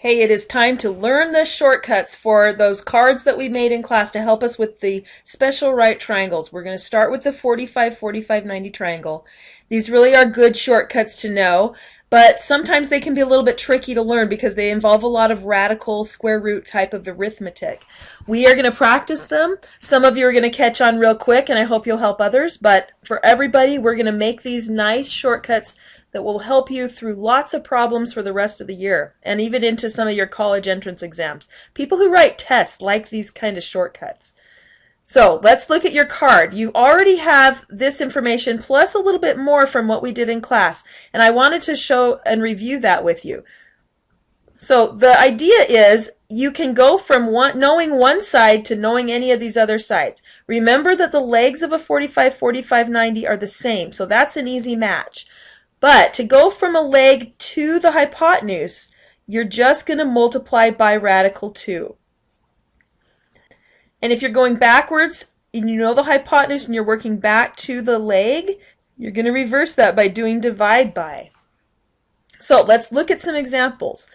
Hey, it is time to learn the shortcuts for those cards that we made in class to help us with the special right triangles. We're going to start with the 45, 45, 90 triangle. These really are good shortcuts to know, but sometimes they can be a little bit tricky to learn because they involve a lot of radical square root type of arithmetic. We are going to practice them. Some of you are going to catch on real quick, and I hope you'll help others, but for everybody, we're going to make these nice shortcuts that will help you through lots of problems for the rest of the year and even into some of your college entrance exams. People who write tests like these kind of shortcuts. So let's look at your card. You already have this information plus a little bit more from what we did in class, and I wanted to show and review that with you. So the idea is you can go from knowing one side to knowing any of these other sides. Remember that the legs of a 45, 45, 90 are the same, so that's an easy match. But to go from a leg to the hypotenuse, you're just going to multiply by radical 2. And if you're going backwards and you know the hypotenuse and you're working back to the leg, you're going to reverse that by doing divide by. So let's look at some examples.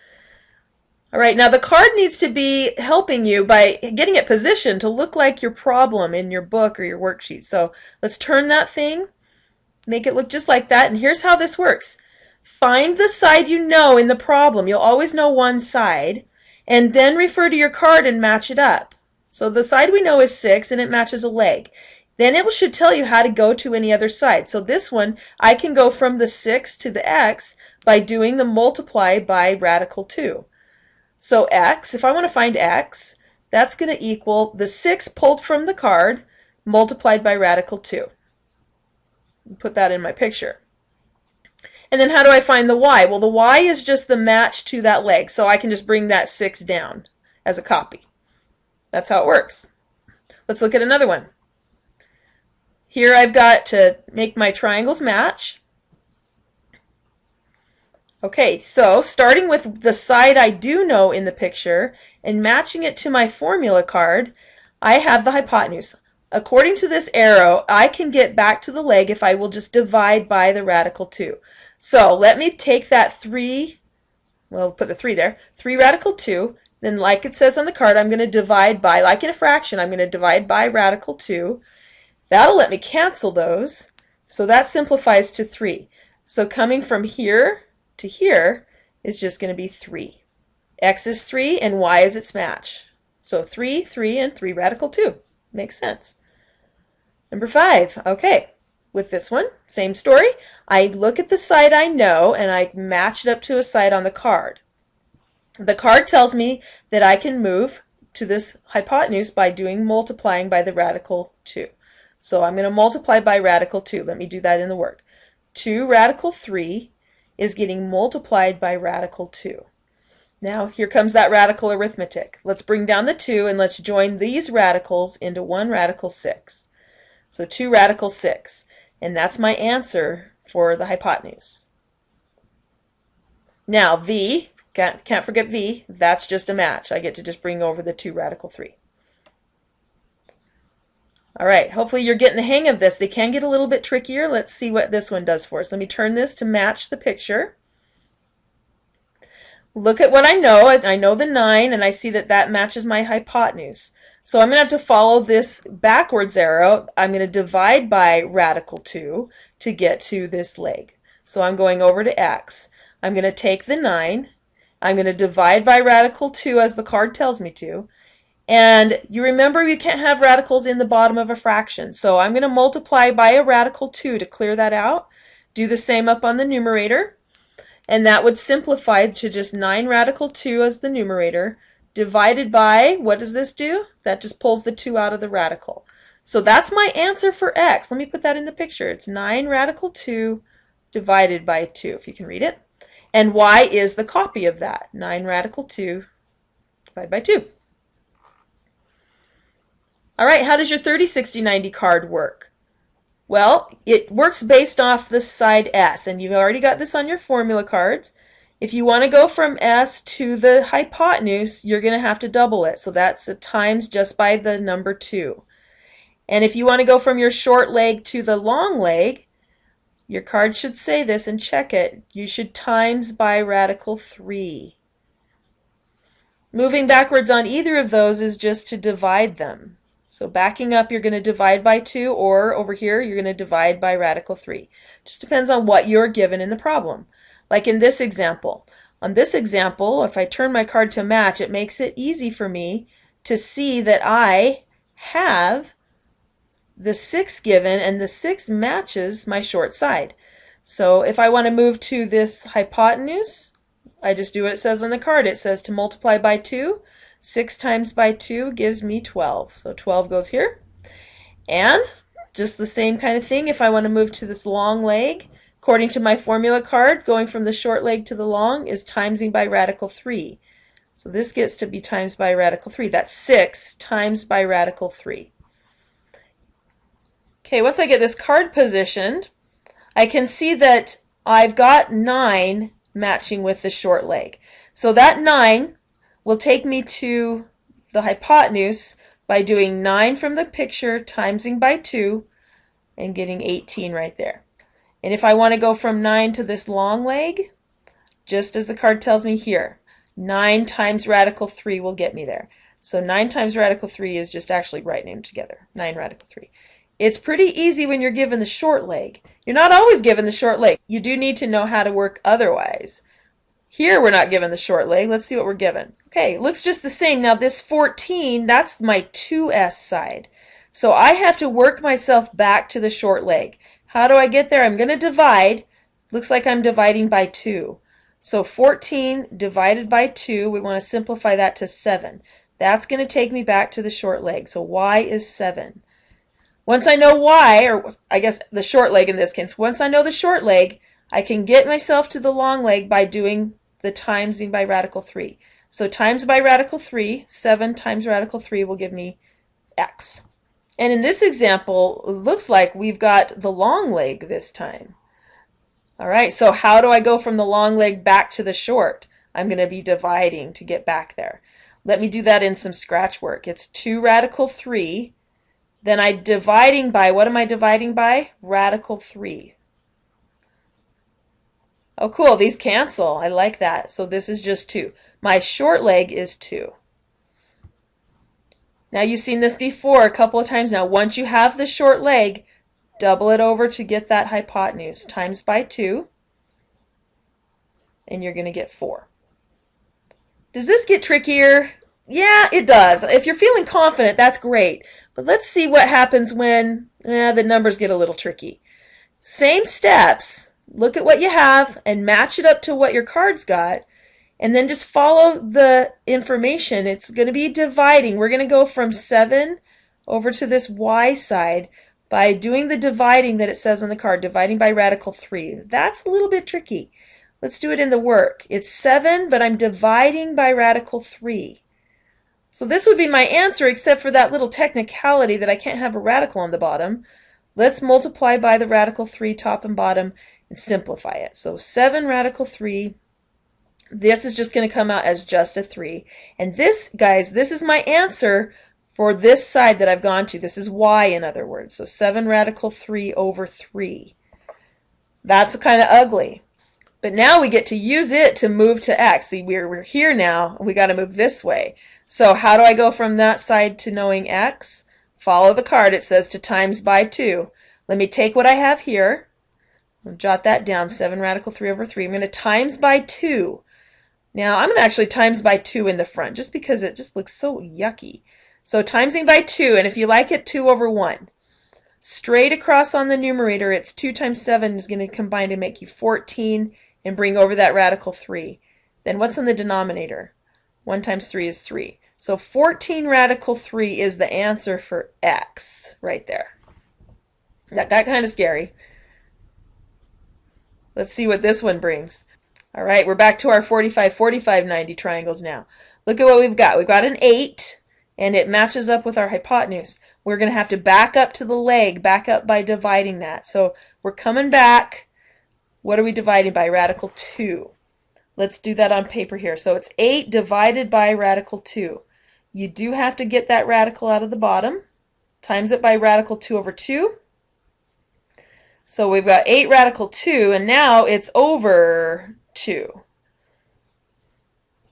All right, now the card needs to be helping you by getting it positioned to look like your problem in your book or your worksheet. So let's turn that thing. Make it look just like that, and here's how this works. Find the side you know in the problem. You'll always know one side, and then refer to your card and match it up. So the side we know is 6, and it matches a leg. Then it should tell you how to go to any other side. So this one, I can go from the 6 to the x by doing the multiply by radical 2. So x, if I want to find x, that's going to equal the 6 pulled from the card multiplied by radical 2. Put that in my picture. And then how do I find the y? Well, the y is just the match to that leg, so I can just bring that 6 down as a copy. That's how it works. Let's look at another one. Here I've got to make my triangles match. Okay, so starting with the side I do know in the picture and matching it to my formula card, I have the hypotenuse. According to this arrow, I can get back to the leg if I will just divide by the radical 2. So let me take that 3, well, put the 3 there, 3 radical 2, then like it says on the card, I'm going to divide by, like in a fraction, I'm going to divide by radical 2. That'll let me cancel those, so that simplifies to 3. So coming from here to here is just going to be 3. X is 3 and y is its match. So 3, 3, and 3 radical 2. Makes sense. Number 5, okay, with this one, same story. I look at the side I know and I match it up to a side on the card. The card tells me that I can move to this hypotenuse by multiplying by the radical 2. So I'm going to multiply by radical 2. Let me do that in the work. 2 radical 3 is getting multiplied by radical 2. Now here comes that radical arithmetic. Let's bring down the 2 and let's join these radicals into 1 radical 6. So 2 radical 6, and that's my answer for the hypotenuse. Now v, can't forget v, that's just a match. I get to just bring over the 2 radical 3. All right, hopefully you're getting the hang of this. They can get a little bit trickier. Let's see what this one does for us. Let me turn this to match the picture. Look at what I know. I know the 9, and I see that that matches my hypotenuse. So I'm going to have to follow this backwards arrow. I'm going to divide by radical 2 to get to this leg. So I'm going over to x. I'm going to take the 9. I'm going to divide by radical 2 as the card tells me to. And you remember you can't have radicals in the bottom of a fraction. So I'm going to multiply by a radical 2 to clear that out. Do the same up on the numerator. And that would simplify to just 9 radical 2 as the numerator, divided by, what does this do? That just pulls the 2 out of the radical. So that's my answer for x. Let me put that in the picture. It's 9 radical 2 divided by 2, if you can read it. And y is the copy of that, 9 radical 2 divided by 2. All right, how does your 30, 60, 90 card work? Well, it works based off the side S, and you've already got this on your formula cards. If you want to go from S to the hypotenuse, you're going to have to double it. So that's a times just by the number 2. And if you want to go from your short leg to the long leg, your card should say this and check it. You should times by radical 3. Moving backwards on either of those is just to divide them. So backing up, you're going to divide by 2, or over here, you're going to divide by radical 3. Just depends on what you're given in the problem. Like in this example. On this example, if I turn my card to match, it makes it easy for me to see that I have the 6 given, and the 6 matches my short side. So if I want to move to this hypotenuse, I just do what it says on the card. It says to multiply by 2. 6 times by 2 gives me 12. So 12 goes here. And just the same kind of thing, if I want to move to this long leg, according to my formula card, going from the short leg to the long is timesing by radical 3. So this gets to be times by radical 3. That's 6 times by radical 3. Okay, once I get this card positioned, I can see that I've got 9 matching with the short leg. So that 9 will take me to the hypotenuse by doing 9 from the picture, timesing by 2, and getting 18 right there. And if I want to go from 9 to this long leg, just as the card tells me here, 9 times radical 3 will get me there. So 9 times radical 3 is just actually writing them together, 9 radical 3. It's pretty easy when you're given the short leg. You're not always given the short leg. You do need to know how to work otherwise. Here we're not given the short leg. Let's see what we're given. Okay, looks just the same. Now this 14, that's my 2s side. So I have to work myself back to the short leg. How do I get there? I'm going to divide. Looks like I'm dividing by 2. So 14 divided by 2, we want to simplify that to 7. That's going to take me back to the short leg. So y is 7. Once I know y, or I guess the short leg in this case, once I know the short leg, I can get myself to the long leg by doing the timesing by radical 3. So times by radical 3, 7 times radical 3 will give me x. And in this example, it looks like we've got the long leg this time. All right, so how do I go from the long leg back to the short? I'm going to be dividing to get back there. Let me do that in some scratch work. It's 2 radical 3. Then I'm dividing by, what am I dividing by? Radical 3. Oh, cool, these cancel. I like that. So this is just 2. My short leg is 2. Now you've seen this before a couple of times now. Once you have the short leg, double it over to get that hypotenuse. Times by 2, and you're going to get 4. Does this get trickier? Yeah, it does. If you're feeling confident, that's great. But let's see what happens when the numbers get a little tricky. Same steps. Look at what you have and match it up to what your card's got, and then just follow the information. It's going to be dividing. We're going to go from 7 over to this y side by doing the dividing that it says on the card, dividing by radical 3. That's a little bit tricky. Let's do it in the work. It's 7, but I'm dividing by radical 3. So this would be my answer, except for that little technicality that I can't have a radical on the bottom. Let's multiply by the radical 3 top and bottom and simplify it. So 7 radical 3, this is just going to come out as just a 3. And this, guys, this is my answer for this side that I've gone to. This is y, in other words. So 7 radical 3 over 3. That's kind of ugly. But now we get to use it to move to x. See, we're here now, and we got to move this way. So how do I go from that side to knowing x? Follow the card. It says to times by 2. Let me take what I have here. I'll jot that down, 7 radical 3 over 3. I'm going to times by 2. Now I'm going to actually times by 2 in the front, just because it just looks so yucky. So timesing by 2, and if you like it, 2 over 1. Straight across on the numerator, it's 2 times 7 is going to combine to make you 14 and bring over that radical 3. Then what's in the denominator? 1 times 3 is 3. So 14 radical 3 is the answer for x right there. That got kind of scary. Let's see what this one brings. All right, we're back to our 45, 45, 90 triangles now. Look at what we've got. We've got an 8, and it matches up with our hypotenuse. We're going to have to back up to the leg, back up by dividing that. So we're coming back. What are we dividing by? Radical 2. Let's do that on paper here. So it's 8 divided by radical 2. You do have to get that radical out of the bottom. Times it by radical 2 over 2. So we've got 8 radical 2, and now it's over 2.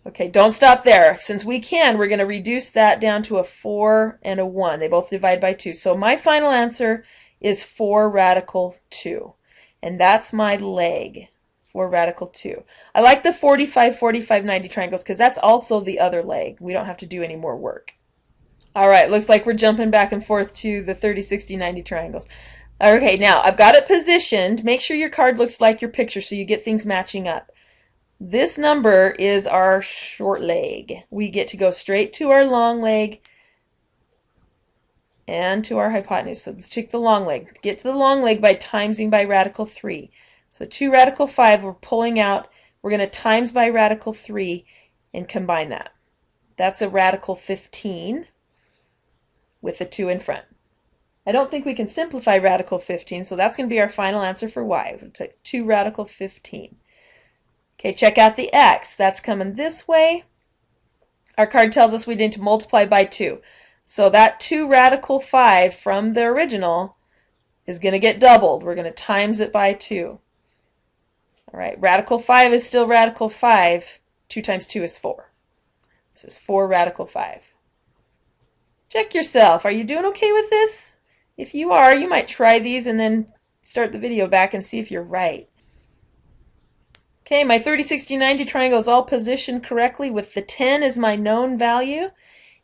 Okay, don't stop there. Since we can, we're going to reduce that down to a 4 and a 1. They both divide by 2. So my final answer is 4 radical 2. And that's my leg, 4 radical 2. I like the 45, 45, 90 triangles because that's also the other leg. We don't have to do any more work. All right, looks like we're jumping back and forth to the 30, 60, 90 triangles. Okay, now I've got it positioned. Make sure your card looks like your picture so you get things matching up. This number is our short leg. We get to go straight to our long leg and to our hypotenuse. So let's take the long leg. Get to the long leg by timesing by radical 3. So 2 radical 5 we're pulling out. We're going to times by radical 3 and combine that. That's a radical 15 with the 2 in front. I don't think we can simplify radical 15, so that's going to be our final answer for y. We'll take 2 radical 15. Okay, check out the x. That's coming this way. Our card tells us we need to multiply by 2. So that 2 radical 5 from the original is going to get doubled. We're going to times it by 2. All right, radical 5 is still radical 5. 2 times 2 is 4. This is 4 radical 5. Check yourself. Are you doing okay with this? If you are, you might try these and then start the video back and see if you're right. Okay, my 30, 60, 90 triangle is all positioned correctly with the 10 as my known value,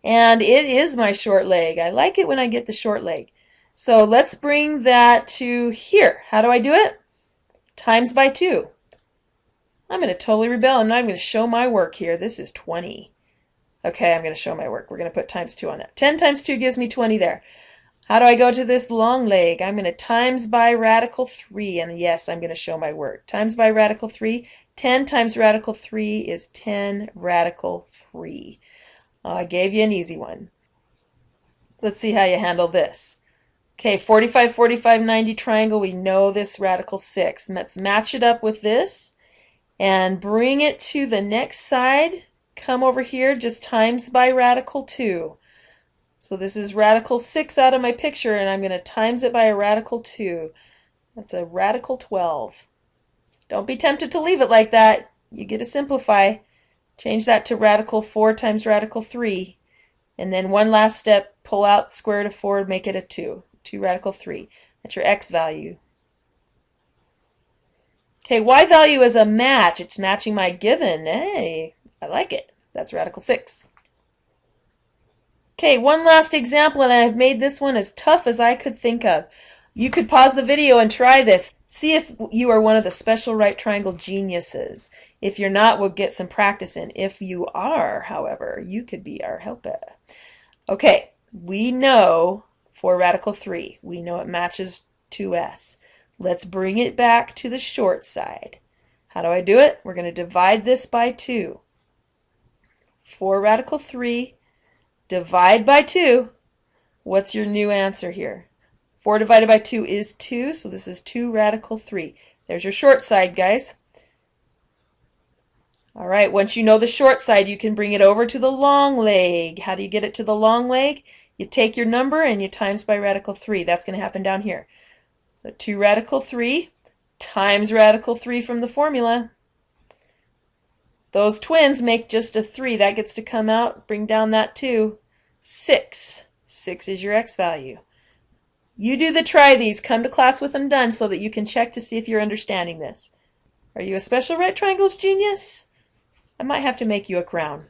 and it is my short leg. I like it when I get the short leg. So let's bring that to here. How do I do it? Times by 2. I'm going to totally rebel. I'm not even going to show my work here. This is 20. Okay, I'm going to show my work. We're going to put times 2 on it. 10 times 2 gives me 20 there. How do I go to this long leg? I'm going to times by radical 3, and yes, I'm going to show my work. Times by radical 3. 10 times radical 3 is 10 radical 3. I gave you an easy one. Let's see how you handle this. Okay, 45, 45, 90 triangle. We know this radical 6. Let's match it up with this and bring it to the next side. Come over here, just times by radical 2. So this is radical 6 out of my picture, and I'm going to times it by a radical 2. That's a radical 12. Don't be tempted to leave it like that. You get to simplify. Change that to radical 4 times radical 3. And then one last step, pull out the square root of 4, make it a 2. 2 radical 3. That's your x value. Okay, y value is a match. It's matching my given. Hey, I like it. That's radical 6. Okay, one last example, and I've made this one as tough as I could think of. You could pause the video and try this. See if you are one of the special right triangle geniuses. If you're not, we'll get some practice in. If you are, however, you could be our helper. Okay, we know 4 radical 3. We know it matches 2s. Let's bring it back to the short side. How do I do it? We're going to divide this by 2. 4 radical 3. Divide by 2. What's your new answer here? 4 divided by 2 is 2, so this is 2 radical 3. There's your short side, guys. All right, once you know the short side, you can bring it over to the long leg. How do you get it to the long leg? You take your number and you times by radical 3. That's going to happen down here. So 2 radical 3 times radical 3 from the formula. Those twins make just a 3. That gets to come out. Bring down that 2. 6. 6 is your x value. You do the try these. Come to class with them done so that you can check to see if you're understanding this. Are you a special right triangles genius? I might have to make you a crown.